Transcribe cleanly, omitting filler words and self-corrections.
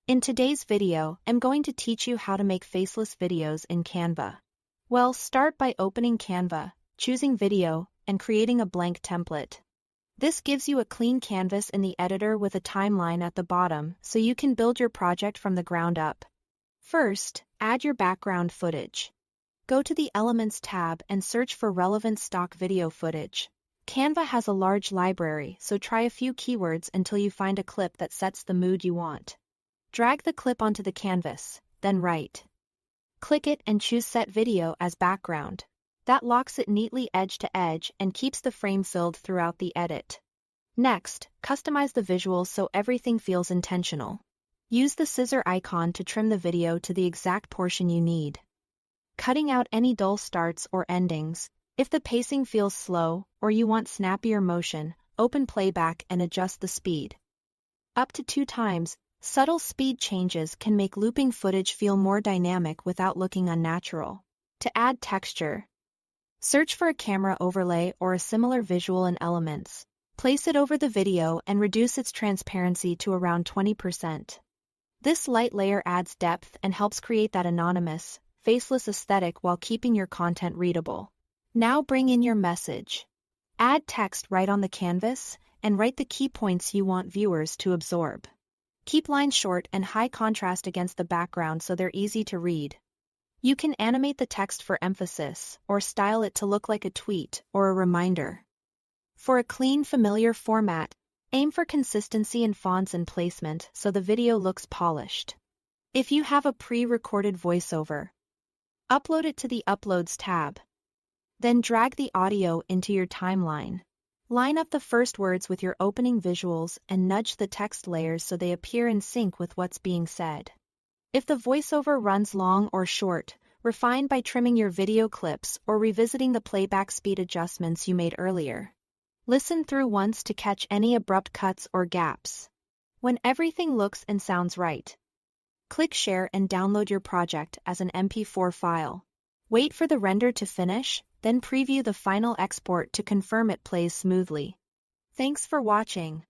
In today's video, I'm going to teach you how to make faceless videos in Canva. Well, start by opening Canva, choosing Video, and creating a blank template. This gives you a clean canvas in the editor with a timeline at the bottom so you can build your project from the ground up. First, add your background footage. Go to the Elements tab and search for relevant stock video footage. Canva has a large library, so try a few keywords until you find a clip that sets the mood you want. Drag the clip onto the canvas, then right-click it and choose Set Video as background. That locks it neatly edge to edge and keeps the frame filled throughout the edit. Next, customize the visuals so everything feels intentional. Use the scissor icon to trim the video to the exact portion you need. Cutting out any dull starts or endings. If the pacing feels slow or you want snappier motion, open playback and adjust the speed. Up to 2 times. Subtle speed changes can make looping footage feel more dynamic without looking unnatural. To add texture, search for a camera overlay or a similar visual in Elements. Place it over the video and reduce its transparency to around 20%. This light layer adds depth and helps create that anonymous, faceless aesthetic while keeping your content readable. Now bring in your message. Add text right on the canvas and write the key points you want viewers to absorb. Keep lines short and high contrast against the background so they're easy to read. You can animate the text for emphasis or style it to look like a tweet or a reminder. For a clean, familiar format, aim for consistency in fonts and placement so the video looks polished. If you have a pre-recorded voiceover, upload it to the Uploads tab. Then drag the audio into your timeline. Line up the first words with your opening visuals and nudge the text layers so they appear in sync with what's being said. If the voiceover runs long or short, refine by trimming your video clips or revisiting the playback speed adjustments you made earlier. Listen through once to catch any abrupt cuts or gaps. When everything looks and sounds right, click Share and download your project as an MP4 file. Wait for the render to finish, then preview the final export to confirm it plays smoothly. Thanks for watching.